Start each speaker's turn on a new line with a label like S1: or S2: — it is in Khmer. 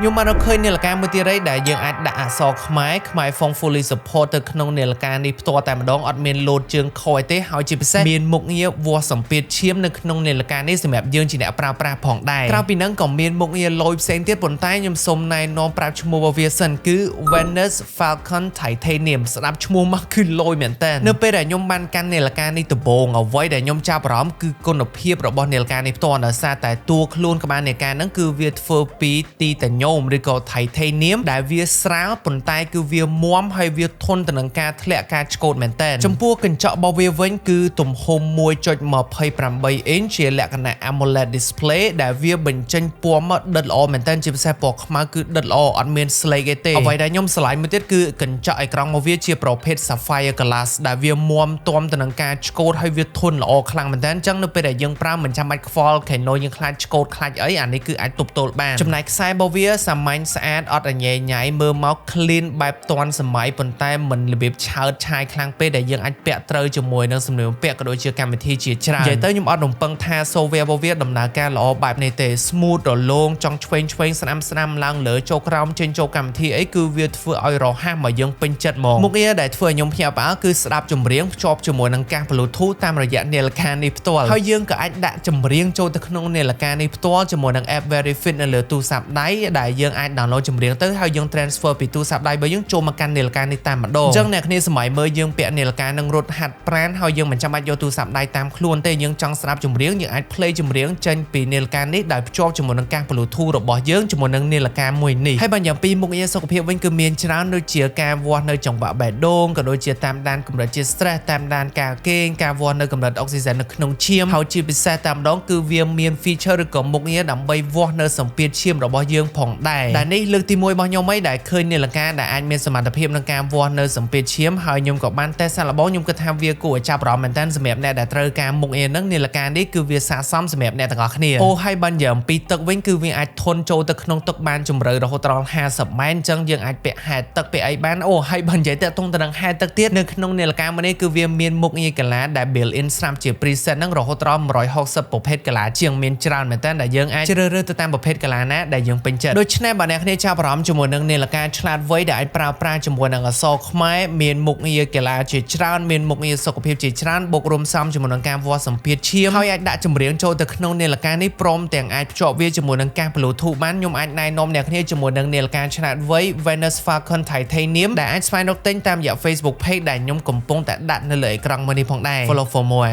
S1: ខ្ញុំបានរកឃើញនាឡិកាមួយទៀតដែលយើងអាចដាក់អក្សរខ្មែរ Font Fully Support ទៅក្នុងនាឡិកានេះផ្ទាល់តែម្ដងអត់មានលោតជើងខអីទេហើយជាពិសេសមានមុខងារវាស់សម្ពាធឈាមនៅក្នុងនាឡិកានេះសម្រាប់យើងជាអ្នកប្រើប្រាស់ផងដែរក្រៅពីហ្នឹងក៏មានមុខងារលយផ្សេងទៀតប៉ុន្តែខ្ញុំសូមណែនាំប្រាប់ឈ្មោះរបស់វាសិនគឺ Venus Falcon Titanium ស្ដាប់ឈ្មោះមកគឺលយមែនតើនៅពេលដែលខ្ញុំបានកាន់នាឡិកានេះដំបូងអ្វីដែលខ្ញុំចាប់អារម្មណ៍គឺគុណភាពរបស់នាឡិកានេះផ្ទាល់ដោយសារតែតួខ្លួនក្បាលនាឡិកាហ្នឹងគឺវាធ្វើពីទីតាញ៉ូមឬក៏ Titanium ដែលវាស្រាលប៉ុន្តែគឺវាមាំហើយវាធន់ទៅនឹងការធ្លាក់ការឆ្កូតមែនតើចំពោះកញ្ចក់របស់វាវិញគឺទំហំ 1.28 inch ជាលក្ខណៈ AMOLED display ដែលវាបញ្ចេញពណ៌មកដិតល្អមែនតើជាពិសេសពណ៌ខ្មៅគឺដិតល្អអត់មានស្លេកទេអ្វីដែលខ្ញុំស្រឡាញ់មួយទៀតគឺកញ្ចក់អេក្រង់របស់វាជាប្រភេទ Sapphire Glass ដែលវាមាំទាំទៅនឹងការឆ្កូតហើយវាធន់ល្អខ្លាំងមែនតើអញ្ចឹងនៅពេលដែលយើងប្រើមិនចាំបាច់ខ្វល់ Canon យើងខ្លាចឆ្កូតខ្លាចអីអានេះគឺអាចទប់ទល់បានចំណែកខ្សែរបស់វាសាមញ្ញស្អាតអត់អញ៉ៃញ៉ៃមើលមក clean បែបទាន់សម័យប៉ុន្តែមិនរបៀបឆើតឆាយខ្លាំងពេកដែលយើងអាចពាក់ត្រូវជាមួយនឹងសម្លៀកបំពាក់ក៏ដូចជាកម្មវិធីជាច្រើននិយាយទៅខ្ញុំអត់រំពឹងថា software របស់វាដំណើរការល្អបែបនេះទេ smooth រលោងចង់ឆ្វេងស្នាមឡើងលើចូលក្រោមចេញចូលកម្មវិធីអីគឺវាធ្វើឲ្យរហ័សមកយើងពេញចិត្តហ្មងមុខងារដែលធ្វើឲ្យខ្ញុំភ្ញាក់ផ្អើលគឺស្ដាប់ចម្រៀងភ្ជាប់ជាមួយនឹងកាស Bluetooth តាមរយៈនាឡិកានេះផ្ទាល់ហើយយើងក៏អាចដាក់ចម្រៀងចូលទៅក្នុងនាឡិកានេះផ្ទាល់ជាមួយនឹង app Very Fit នៅលើទូរស័ព្ទដៃដែលយើងអាច download ចម្រៀងទៅហើយយើង transfer ពីទូរស័ព្ទដៃរបស់យើងចូលមកកាន់នាឡិកានេះតែម្ដងអញ្ចឹងអ្នកគ្នាសម័យមើលយើងពាក់នាឡិកានឹងរត់ហាត់ប្រាណហើយយើងមិនចាំបាច់យកទូរស័ព្ទដៃតាមខ្លួនទេយើងចង់ស្ដាប់ចម្រៀងយើងអាច play ចម្រៀងចេញពីនាឡិកានេះដោយភ្ជាប់ជាមួយនឹងកាស Bluetooth របស់យើងជាមួយនឹងនាឡិកាមួយនេះហើយបើយ៉ាងពីមុខងារសុខភាពវិញគឺមានច្រើនដូចជាការវាស់នៅចង្វាក់បេះដូងក៏ដូចជាតាមដានកម្រិតជាតិ stress តាមដានការគេងការវាស់នៅកម្រិតអុកស៊ីសែននៅក្នុងឈាមហើយជាពិសេសតែម្ដងគឺវាមាន feature ឬក៏មុខងារដើម្បីវាស់នៅសម្ពាធឈាមរបស់យើងផងដែរដែលនេះលើកទី1របស់ខ្ញុំដែលឃើញនាឡិកាដែលអាចមានសមត្ថភាពក្នុងការវាស់នៅសម្ពាធឈាមហើយខ្ញុំក៏បានតេស្តសាកល្បងខ្ញុំគិតថាវាគួរឲ្យចាប់អារម្មណ៍មែនតើសម្រាប់អ្នកដែលត្រូវការមុខងារហ្នឹងនាឡិកានេះគឺវាស័ក្តិសមសម្រាប់អ្នកទាំងអស់គ្នាអូហើយបាននិយាយអំពីទឹកវិញគឺវាអាចធន់ចូលទៅក្នុងទឹកបានជម្រៅរហូតដល់50ម៉ែត្រអញ្ចឹងយើងអាចពាក់ហែលទឹកពាក់អីបានអូហើយបាននិយាយតាក់ទងទៅនឹងហែលទឹកទៀតនៅក្នុងនាឡិកាមួយនេះគឺវាមានមុខងារកាឡាដែល built in ស្រាប់ជា preset ហ្នឹងរហូតដល់160ប្រភេទកាឡាជាងមានច្រើនមែនតើដែលយើងអាចជ្រើសរើសទៅតាមប្រភេទកាឡាណាដែលយើងពេញចិត្តដូច្នេះបើអ្នកគ្នាចាប់អារម្មណ៍ជាមួយនឹងនាឡិកាឆ្លាតវៃដែលអាចប្រើប្រាស់ជាមួយនឹងអក្សរខ្មែរមានមុខងារកាឡាជាច្រើនមានមុខងារសុខភាពជាច្រើនបូករួមផ្សំជាមួយនឹងការវាស់សម្ពាធឈាមហើយអាចដាក់ចម្រៀងចូលទៅក្នុងនាឡិកានេះព្រមទាំងអាចភ្ជាប់វាជាមួយនឹងកាស Bluetooth បានខ្ញុំអាចណែនាំអ្នកគ្នាជាមួយនឹងនាឡិកាឆ្លាតវៃ Venus Falcon Titanium ដែលអាចស្វែងរកទិញតាមរយៈ Facebook Page ដែលខ្ញុំកំពុងតែដាក់នៅលើអេក្រង់មួយនេះផងដែរ Follow for more